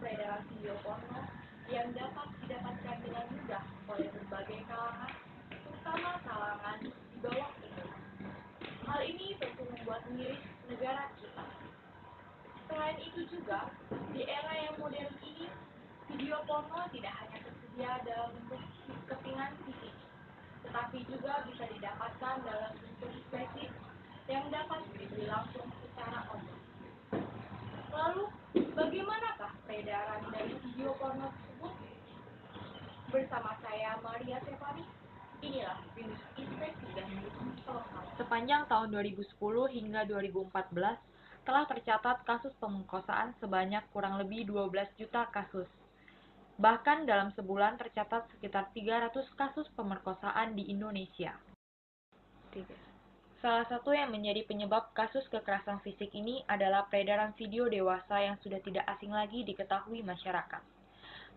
peredaran video porno yang dapat didapatkan dengan mudah oleh berbagai kalangan, terutama kalangan di bawah umur. Hal ini tentu membuat miris negara kita. Selain itu juga, di era yang modern ini, video porno tidak hanya tersedia dalam bentuk kepingan fisik, tetapi juga bisa didapatkan dalam bentuk grafis yang dapat dibeli langsung secara online. Lalu, bagaimanakah peredaran dari video porno tersebut? Bersama saya, Maria Stefani, inilah Binus Investigasi Selengkapnya. Sepanjang tahun 2010 hingga 2014, telah tercatat kasus pemerkosaan sebanyak kurang lebih 12 juta kasus. Bahkan dalam sebulan tercatat sekitar 300 kasus pemerkosaan di Indonesia. Salah satu yang menjadi penyebab kasus kekerasan fisik ini adalah peredaran video dewasa yang sudah tidak asing lagi diketahui masyarakat.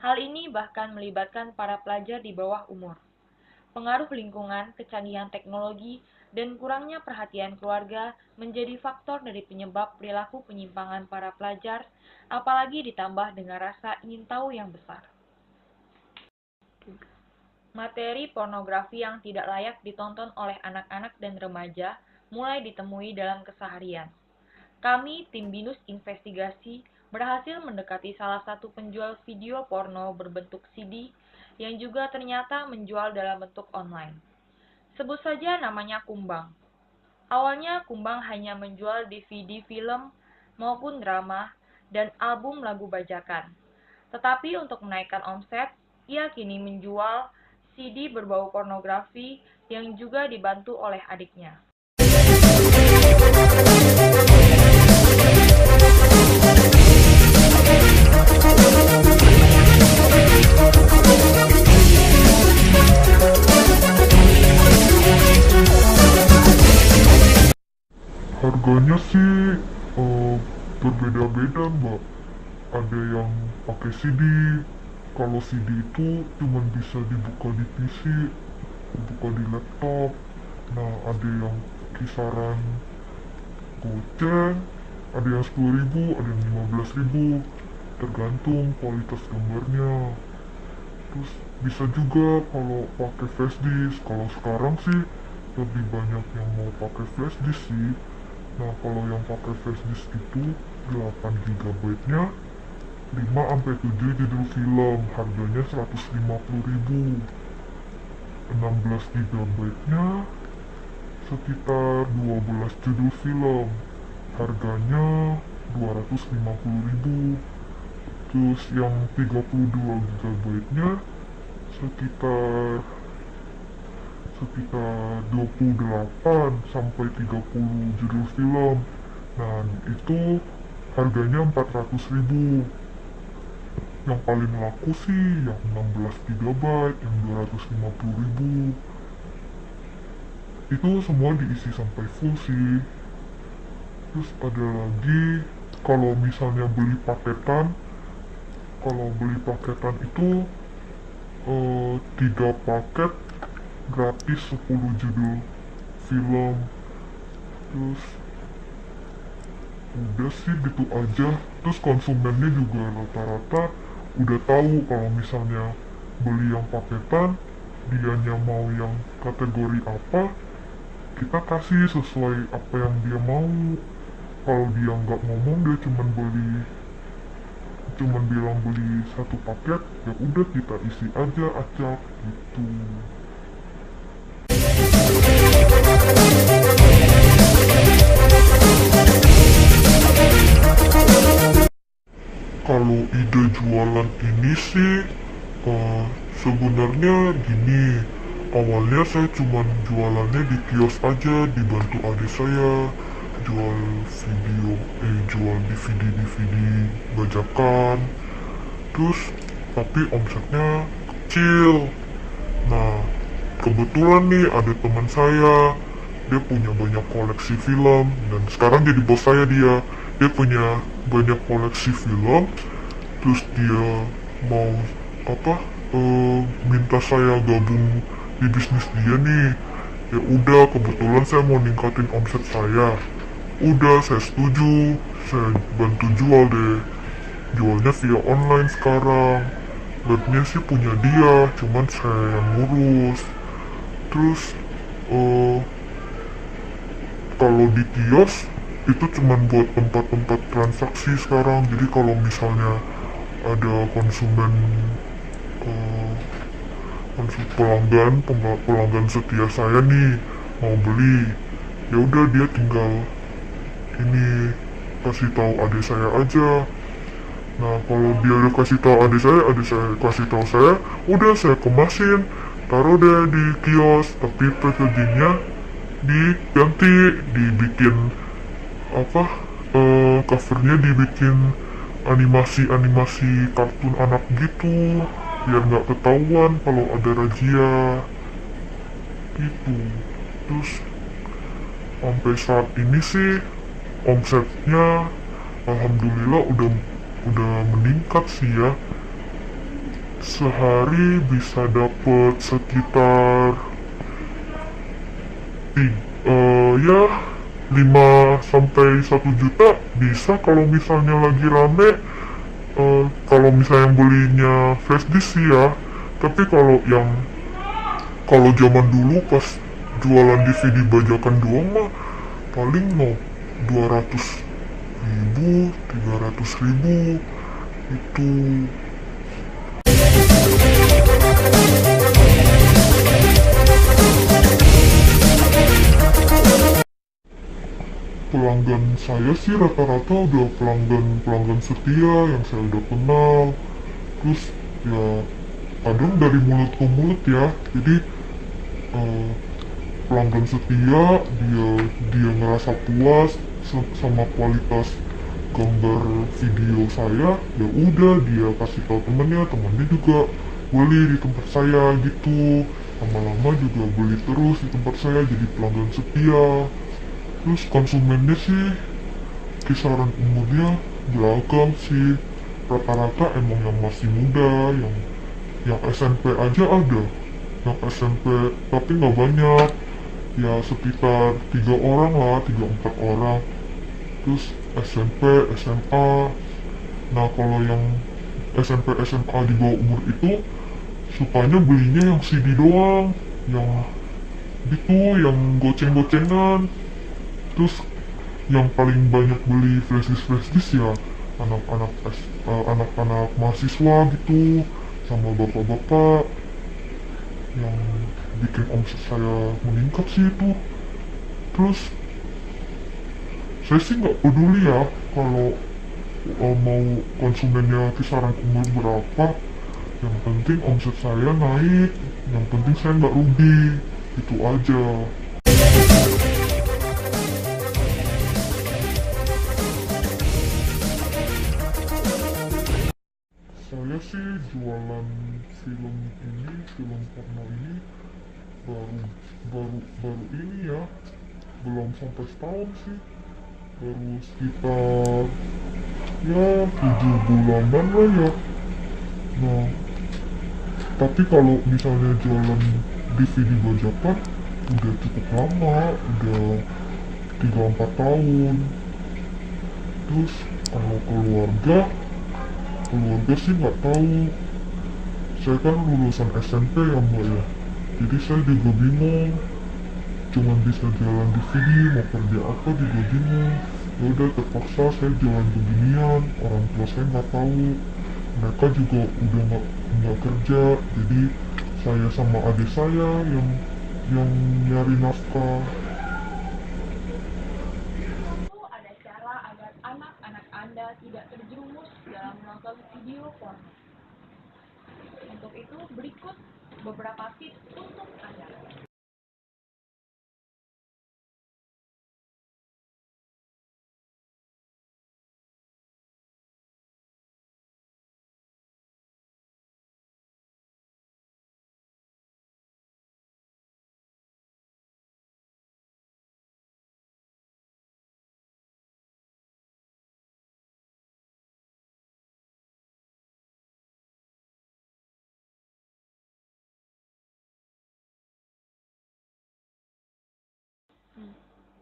Hal ini bahkan melibatkan para pelajar di bawah umur. Pengaruh lingkungan, kecanggihan teknologi, dan kurangnya perhatian keluarga menjadi faktor dari penyebab perilaku penyimpangan para pelajar, apalagi ditambah dengan rasa ingin tahu yang besar. Materi pornografi yang tidak layak ditonton oleh anak-anak dan remaja mulai ditemui dalam keseharian. Kami, tim Binus Investigasi, berhasil mendekati salah satu penjual video porno berbentuk CD yang juga ternyata menjual dalam bentuk online. Sebut saja namanya Kumbang. Awalnya Kumbang hanya menjual DVD film maupun drama dan album lagu bajakan. Tetapi untuk menaikkan omset, ia kini menjual CD berbau pornografi yang juga dibantu oleh adiknya. Harganya sih berbeda-beda, Mbak. Ada yang pakai CD. Kalau CD itu cuma bisa dibuka di PC, dibuka di laptop. Nah, ada yang kisaran goceng, ada yang 10.000, ada yang 15.000, tergantung kualitas gambarnya. Terus bisa juga kalau pakai flash disk. Kalau sekarang sih lebih banyak yang mau pakai flash disk sih. Nah, kalau yang pakai flash disk itu 8 GB nya 5-7 judul film, harganya 150.000. 16 GB nya sekitar 12 judul film, harganya 250.000. Terus yang 32 GB nya sekitar 28 sampai 30 judul film. Nah, itu harganya 400.000. Yang paling laku sih yang 16 GB yang 250.000. Itu semua diisi sampai full sih. Terus ada lagi kalau misalnya beli paketan. Kalau beli paketan itu 3 paket gratis 10 judul film. Terus udah sih gitu aja. Terus konsumennya juga rata-rata udah tahu kalau misalnya beli yang paketan, dianya mau yang kategori apa, kita kasih sesuai apa yang dia mau. Kalau dia nggak ngomong, dia cuman bilang beli 1 paket, ya udah kita isi aja acak gitu. Kalau ide jualan ini sih sebenarnya gini, awalnya saya cuman jualannya di kios aja, dibantu adik saya jual DVD bajakan. Terus tapi omsetnya kecil. Nah, kebetulan nih ada teman saya, dia punya banyak koleksi film dan sekarang jadi bos saya. Dia punya banyak koleksi film. Terus dia mau minta saya gabung di bisnis dia nih. Ya udah, kebetulan saya mau ningkatin omset saya. Udah, saya setuju, saya bantu jual deh. jualnya via online sekarang. Webnya sih punya dia, cuman saya yang ngurus. Terus eh, kalau di kios itu cuman buat tempat-tempat transaksi sekarang. Jadi kalau misalnya ada konsumen, eh, pelanggan setia saya nih mau beli, ya udah dia tinggal ini kasih tahu adik saya aja. Nah kalau dia udah kasih tahu adik saya kasih tahu saya, udah saya kemasin, taruh deh di kios, tapi packagingnya diganti, dibikin apa, covernya dibikin animasi-animasi kartun anak gitu, biar nggak ketahuan kalau ada razia gitu. Terus sampai saat ini sih omsetnya alhamdulillah udah meningkat sih ya. Sehari bisa dapet sekitar ya 5 sampai 1 juta bisa kalau misalnya lagi rame. Kalau misalnya yang belinya flash disk sih ya. Tapi kalau zaman dulu pas jualan DVD bajakan doang mah paling mau 200 ribu, 300 ribu itu. Pelanggan saya sih rata-rata udah pelanggan setia yang saya udah kenal. Terus ya kadang dari mulut ke mulut ya. Jadi eh, pelanggan setia, dia ngerasa puas sama kualitas gambar video saya, ya udah dia kasih tahu temennya juga beli di tempat saya gitu. Lama-lama juga beli terus di tempat saya, jadi pelanggan setia. Terus konsumennya sih kisaran umurnya beragam sih, rata-rata emang yang masih muda, yang SMP aja ada, yang SMP tapi nggak banyak, ya sekitar 3 orang lah, 3-4 orang. Terus SMP SMA. Nah kalau yang SMP SMA di bawah umur itu sukanya belinya yang CD doang, yang gitu, yang goceng-gocengan. Terus yang paling banyak beli flash disk ya anak-anak mahasiswa gitu, sama bapak-bapak, yang bikin omset saya meningkat sih itu. Terus saya sih nggak peduli ya kalau mau konsumennya kisaran umur berapa, yang penting omset saya naik, yang penting saya nggak rugi, itu aja. Saya sih jualan film porno ini baru baru baru ini ya, belum sampai setahun sih, baru sekitar ya 7 bulanan lah ya. Nah tapi kalau misalnya jualan DVD bajakan udah cukup lama, udah 3-4 tahun. Terus kalau keluarga sih nggak tahu, saya kan lulusan SMP ya mbak ya, jadi saya juga bingung, cuman bisa jualan DVD, mau kerja apa juga bingung. Ya udah terpaksa saya jualan beginian, orang tua saya nggak tahu, mereka juga udah nggak kerja, jadi saya sama adik saya yang nyari nafkah. Itu ada cara agar anak-anak Anda tidak terjerumus dalam menonton video porno. Untuk itu, berikut beberapa tips untuk Anda.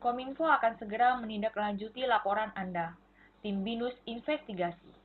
Kominfo akan segera menindaklanjuti laporan Anda. Tim Binus Investigasi.